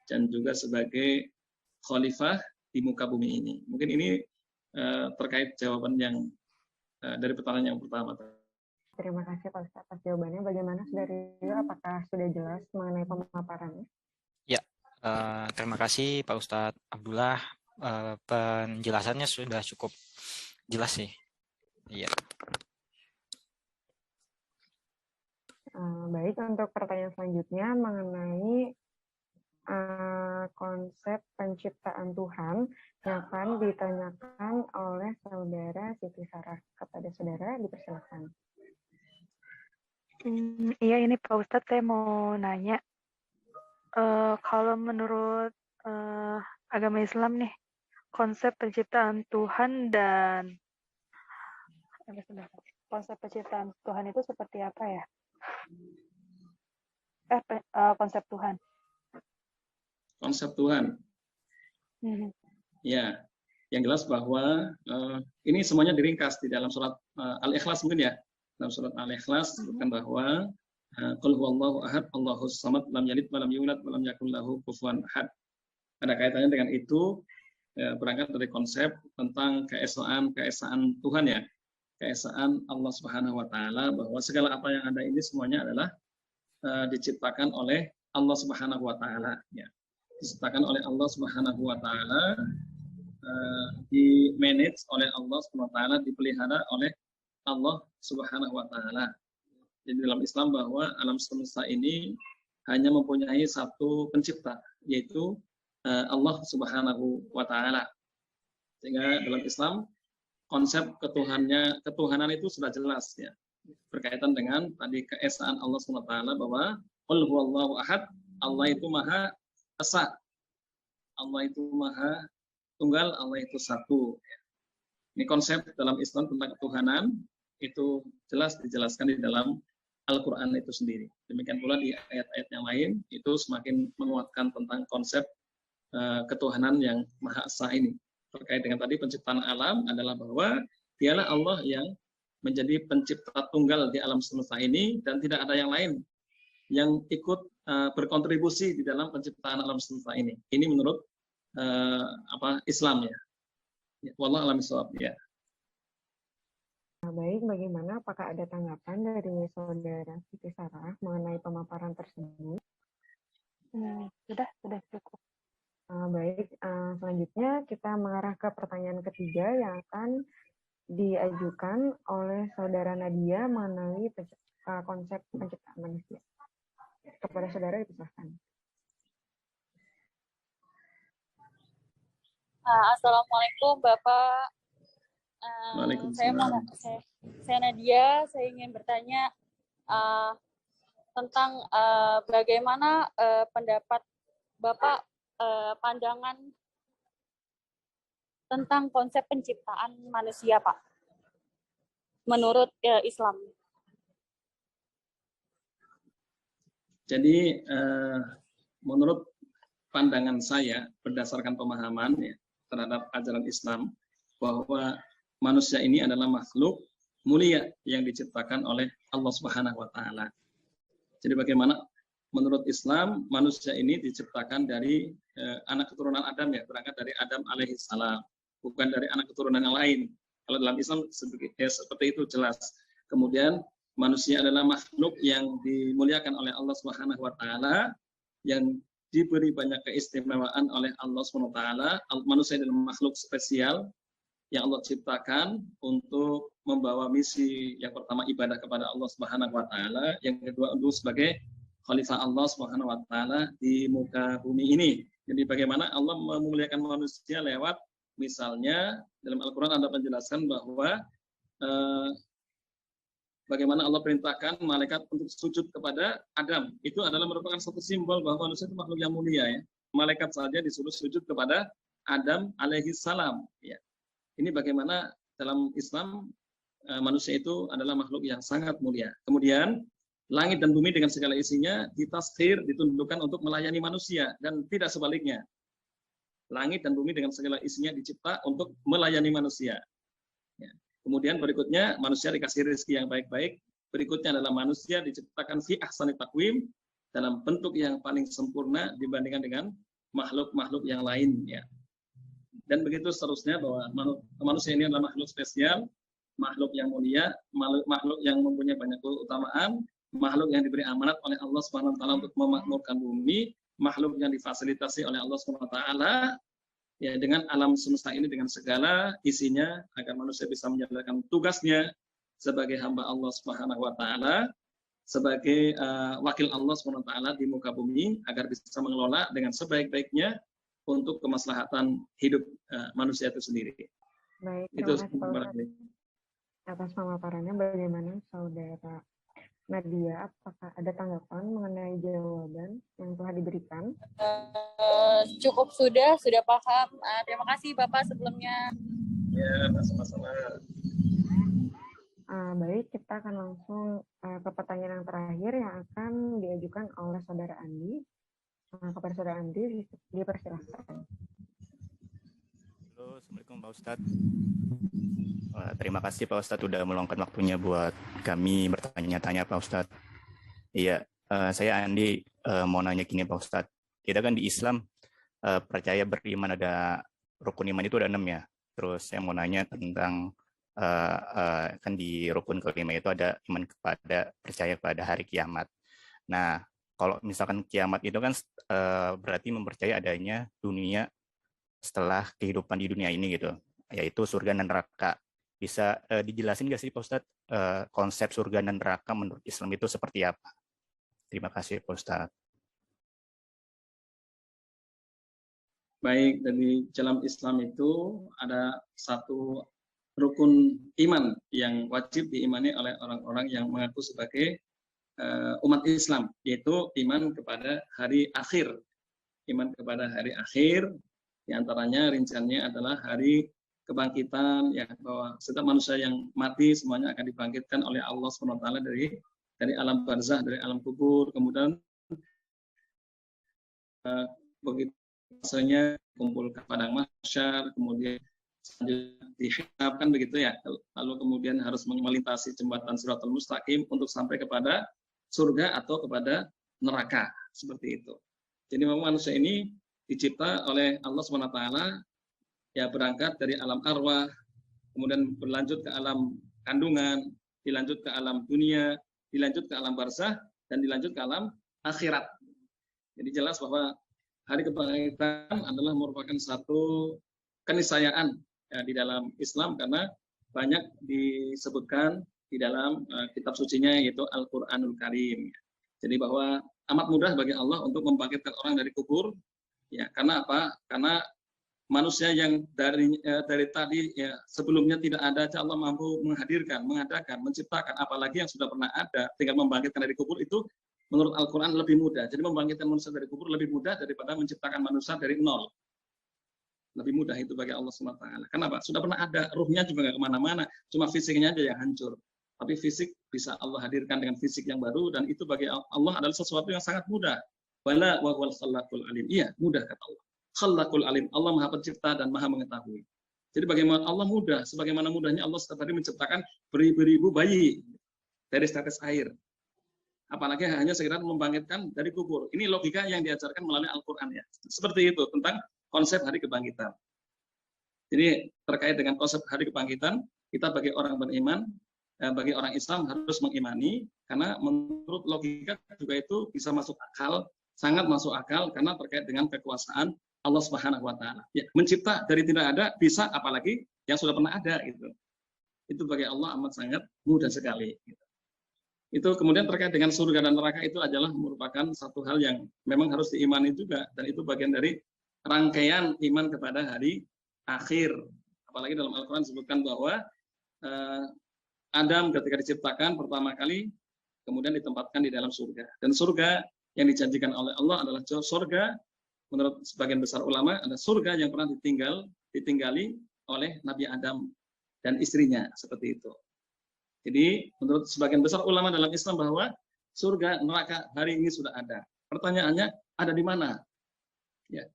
dan juga sebagai khalifah di muka bumi ini. Mungkin ini terkait jawaban yang dari pertanyaan yang pertama. Terima kasih Pak Ustadz atas jawabannya. Bagaimana saudari, apakah sudah jelas mengenai pemaparannya? Ya, terima kasih Pak Ustadz Abdullah. Penjelasannya sudah cukup jelas sih. Iya. Baik, untuk pertanyaan selanjutnya mengenai konsep penciptaan Tuhan yang akan ditanyakan oleh saudara Siti Sarah. Kepada saudara, dipersilakan. Iya, ini Pak Ustadz, saya mau nanya. Kalau menurut agama Islam nih, konsep penciptaan Tuhan dan konsep penciptaan Tuhan itu seperti apa ya? Konsep Tuhan. Konsep Tuhan. Ya, yang jelas bahwa ini semuanya diringkas di dalam surat Al-Ikhlas mungkin ya. Dalam surat Al-Ikhlas disebutkan bahwa qul huwallahu ahad, Allahus samad, lam yalid wa lam yulad wa lam yakul lahu kufuwan ahad. Ada kaitannya dengan itu ya, berangkat dari konsep tentang keesaan Tuhan ya. Keesaan Allah Subhanahu wa taala, bahwa segala apa yang ada ini semuanya adalah diciptakan oleh Allah Subhanahu wa taala ya. Diciptakan oleh Allah Subhanahu wa taala, di-manage oleh Allah Subhanahu wa taala, dipelihara oleh Allah Subhanahu wa taala. Jadi dalam Islam bahwa alam semesta ini hanya mempunyai satu pencipta, yaitu Allah Subhanahu wa taala. Sehingga dalam Islam konsep ketuhanan itu sudah jelas ya. Berkaitan dengan tadi keesaan Allah Subhanahu wa taala, bahwa qul huwallahu ahad, Allah itu maha esa. Allah itu maha tunggal, Allah itu satu. Ini konsep dalam Islam tentang ketuhanan itu jelas dijelaskan di dalam Al-Quran itu sendiri. Demikian pula di ayat-ayat yang lain itu semakin menguatkan tentang konsep ketuhanan yang maha esa ini. Terkait dengan tadi penciptaan alam adalah bahwa dialah Allah yang menjadi pencipta tunggal di alam semesta ini dan tidak ada yang lain yang ikut berkontribusi di dalam penciptaan alam semesta ini. Ini menurut Islam ya. Wallahu a'lam bishawab ya. Baik, bagaimana? Apakah ada tanggapan dari Saudara Siti Sarah mengenai pemaparan tersebut? Sudah cukup. Baik, selanjutnya kita mengarah ke pertanyaan ketiga yang akan diajukan oleh Saudara Nadia mengenai konsep penciptaan manusia. Kepada Saudara dipersilakan. Assalamualaikum Bapak. Waalaikumsalam. Saya Nadia, saya ingin bertanya tentang bagaimana pendapat Bapak, pandangan tentang konsep penciptaan manusia, Pak, menurut Islam. Jadi menurut pandangan saya berdasarkan pemahaman ya, terhadap ajaran Islam bahwa manusia ini adalah makhluk mulia yang diciptakan oleh Allah Subhanahu wa taala. Jadi bagaimana menurut Islam manusia ini diciptakan dari anak keturunan Adam ya, berangkat dari Adam alaihi salam, bukan dari anak keturunan yang lain. Kalau dalam Islam seperti itu jelas. Kemudian manusia adalah makhluk yang dimuliakan oleh Allah Subhanahu wa taala, yang diberi banyak keistimewaan oleh Allah Subhanahu wa taala. Manusia adalah makhluk spesial yang Allah ciptakan untuk membawa misi yang pertama ibadah kepada Allah Subhanahu wa taala, yang kedua untuk sebagai khalifah Allah Subhanahu wa taala di muka bumi ini. Jadi bagaimana Allah memuliakan manusia lewat misalnya dalam Al-Qur'an ada penjelasan bahwa bagaimana Allah perintahkan malaikat untuk sujud kepada Adam. Itu adalah merupakan satu simbol bahwa manusia itu makhluk yang mulia ya. Malaikat saja disuruh sujud kepada Adam alaihi salam ya. Ini bagaimana dalam Islam manusia itu adalah makhluk yang sangat mulia. Kemudian langit dan bumi dengan segala isinya ditaskhir, ditundukkan untuk melayani manusia dan tidak sebaliknya. Langit dan bumi dengan segala isinya dicipta untuk melayani manusia. Ya. Kemudian berikutnya manusia dikasih rezeki yang baik-baik. Berikutnya adalah manusia diciptakan fi ahsani taqwim, dalam bentuk yang paling sempurna dibandingkan dengan makhluk-makhluk yang lain ya. Dan begitu seterusnya bahwa manusia ini adalah makhluk spesial, makhluk yang mulia, makhluk yang mempunyai banyak keutamaan, makhluk yang diberi amanat oleh Allah Subhanahu wa taala untuk memakmurkan bumi, makhluk yang difasilitasi oleh Allah Subhanahu wa taala ya dengan alam semesta ini dengan segala isinya agar manusia bisa menjalankan tugasnya sebagai hamba Allah Subhanahu wa taala, sebagai wakil Allah Subhanahu wa taala di muka bumi agar bisa mengelola dengan sebaik-baiknya untuk kemaslahatan hidup manusia itu sendiri. Baik, Itu terima kasih atas pemaparannya. Bagaimana Saudara Nadia, apakah ada tanggapan mengenai jawaban yang telah diberikan? Cukup sudah paham. Terima kasih Bapak sebelumnya. Ya, sama-sama. Baik, kita akan langsung ke pertanyaan yang terakhir yang akan diajukan oleh Saudara Andi. Kepada Saudara Andi, dipersilahkan. Halo, Assalamualaikum Pak Ustadz. Terima kasih Pak Ustadz sudah meluangkan waktunya buat kami bertanya-tanya Pak Ustadz. Iya, saya Andi mau nanya gini Pak Ustadz. Kita kan di Islam percaya beriman ada rukun iman itu ada 6 ya. Terus saya mau nanya tentang kan di rukun kelima itu ada iman kepada percaya pada hari kiamat. Nah, kalau misalkan kiamat itu kan berarti mempercayai adanya dunia setelah kehidupan di dunia ini gitu, yaitu surga dan neraka. Bisa dijelasin nggak sih Pak Ustadz konsep surga dan neraka menurut Islam itu seperti apa? Terima kasih Pak Ustadz. Baik, dari dalam Islam itu ada satu rukun iman yang wajib diimani oleh orang-orang yang mengaku sebagai umat Islam, yaitu iman kepada hari akhir. Iman kepada hari akhir, diantaranya rinciannya adalah hari kebangkitan, ya, bahwa setiap manusia yang mati semuanya akan dibangkitkan oleh Allah SWT dari alam barzah, dari alam kubur, kemudian begitu misalnya kumpul ke padang mahsyar, kemudian dihisab kan begitu ya, lalu kemudian harus melintasi jembatan Shiratal Mustaqim untuk sampai kepada surga atau kepada neraka, seperti itu. Jadi memang manusia ini dicipta oleh Allah SWT ya berangkat dari alam arwah, kemudian berlanjut ke alam kandungan, dilanjut ke alam dunia, dilanjut ke alam barzah, dan dilanjut ke alam akhirat. Jadi jelas bahwa hari kebangkitan adalah merupakan satu keniscayaan ya, di dalam Islam, karena banyak disebutkan di dalam kitab sucinya, yaitu Al-Quranul Karim. Jadi bahwa amat mudah bagi Allah untuk membangkitkan orang dari kubur, ya karena apa? Karena manusia yang dari tadi ya sebelumnya tidak ada, Allah mampu menghadirkan, mengadakan, menciptakan, apalagi yang sudah pernah ada, tinggal membangkitkan dari kubur itu menurut Al-Quran lebih mudah. Jadi membangkitkan manusia dari kubur lebih mudah daripada menciptakan manusia dari nol. Lebih mudah itu bagi Allah SWT. Kenapa? Sudah pernah ada, ruhnya juga nggak kemana-mana, cuma fisiknya aja yang hancur. Tapi fisik bisa Allah hadirkan dengan fisik yang baru, dan itu bagi Allah adalah sesuatu yang sangat mudah. Wala wa huwal khallaqul alim. Iya, mudah kata Allah. Khallaqul alim, Allah Maha Pencipta dan Maha Mengetahui. Jadi bagaimana Allah mudah, sebagaimana mudahnya Allah setiap hari menciptakan beribu-ribu bayi dari tetes air. Apalagi hanya sekedar membangkitkan dari kubur. Ini logika yang diajarkan melalui Al-Quran ya. Seperti itu tentang konsep hari kebangkitan. Jadi terkait dengan konsep hari kebangkitan, kita bagi orang beriman, bagi orang Islam harus mengimani, karena menurut logika juga itu bisa masuk akal, sangat masuk akal, karena terkait dengan kekuasaan Allah Subhanahu wa Ta'ala. Ya, mencipta dari tidak ada bisa, apalagi yang sudah pernah ada gitu. Itu bagi Allah amat sangat mudah sekali gitu. Itu kemudian terkait dengan surga dan neraka itu adalah merupakan satu hal yang memang harus diimani juga, dan itu bagian dari rangkaian iman kepada hari akhir. Apalagi dalam Al-Quran disebutkan bahwa Adam ketika diciptakan pertama kali kemudian ditempatkan di dalam surga, dan surga yang dijanjikan oleh Allah adalah surga menurut sebagian besar ulama ada surga yang pernah ditinggali oleh Nabi Adam dan istrinya, seperti itu. Jadi menurut sebagian besar ulama dalam Islam bahwa surga neraka hari ini sudah ada. Pertanyaannya ada di mana? Ya,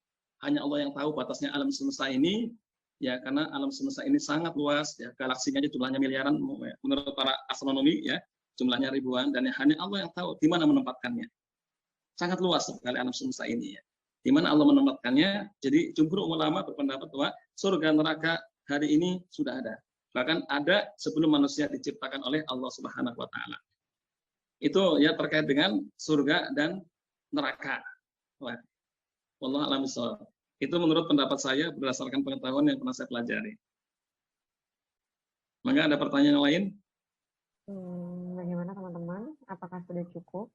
hanya Allah yang tahu batasnya alam semesta ini. Ya, karena alam semesta ini sangat luas. Ya, galaksinya jumlahnya miliaran. Menurut para astronomi ya jumlahnya ribuan, dan hanya Allah yang tahu di mana menempatkannya. Sangat luas sekali alam semesta ini ya. Di mana Allah menempatkannya? Jadi jumhur ulama berpendapat bahwa surga neraka hari ini sudah ada. Bahkan ada sebelum manusia diciptakan oleh Allah Subhanahu wa Ta'ala. Itu ya terkait dengan surga dan neraka. Wallahu a'lam bishawab. Itu menurut pendapat saya berdasarkan pengetahuan yang pernah saya pelajari. Maka ada pertanyaan lain? Bagaimana teman-teman? Apakah sudah cukup?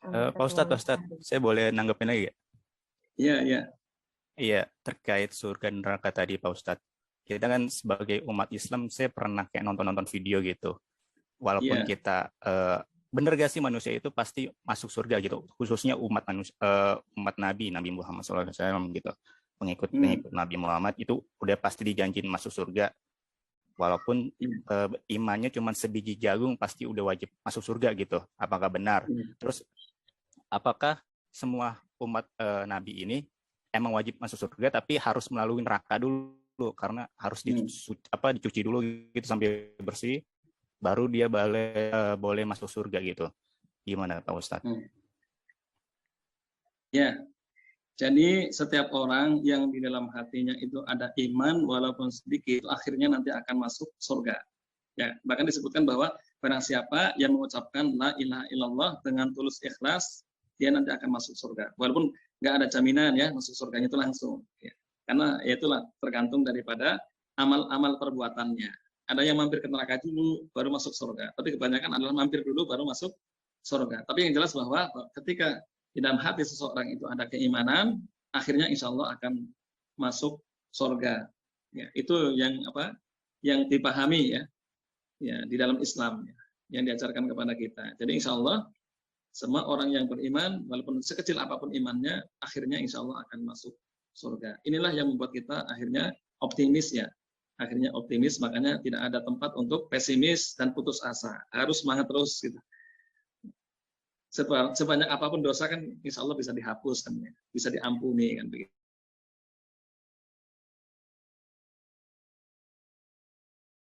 Pak Ustadz, saya boleh nanggepin lagi ya? Iya, iya. Iya, terkait surga dan neraka tadi Pak Ustadz. Kita kan sebagai umat Islam, saya pernah kayak nonton-nonton video gitu. Walaupun kita bener gak sih manusia itu pasti masuk surga gitu, khususnya umat manusia, umat Nabi Muhammad SAW gitu, pengikut Nabi Muhammad itu udah pasti dijanjiin masuk surga. Walaupun imannya cuma sebiji jagung pasti udah wajib masuk surga gitu. Apakah benar? Terus apakah semua umat Nabi ini emang wajib masuk surga tapi harus melalui neraka dulu? Karena harus dicuci dulu gitu sampai bersih, baru dia boleh masuk surga gitu. Gimana Pak Ustadz? Ya, jadi setiap orang yang di dalam hatinya itu ada iman walaupun sedikit, akhirnya nanti akan masuk surga. Ya, bahkan disebutkan bahwa barang siapa yang mengucapkan la ilaha illallah dengan tulus ikhlas, dia nanti akan masuk surga. Walaupun nggak ada jaminan ya masuk surganya itu langsung. Ya. Karena ya itulah tergantung daripada amal-amal perbuatannya. Ada yang mampir ke neraka dulu baru masuk surga, tapi kebanyakan adalah mampir dulu baru masuk surga. Tapi yang jelas bahwa ketika di dalam hati seseorang itu ada keimanan, akhirnya insya Allah akan masuk surga. Ya, itu yang yang dipahami ya di dalam Islam ya, yang diajarkan kepada kita. Jadi insya Allah semua orang yang beriman walaupun sekecil apapun imannya, akhirnya insya Allah akan masuk surga. Inilah yang membuat kita akhirnya optimis ya. Akhirnya optimis, makanya tidak ada tempat untuk pesimis dan putus asa. Harus semangat terus gitu. Sebanyak apapun dosa kan insya Allah bisa dihapus kan ya. Bisa diampuni kan begitu.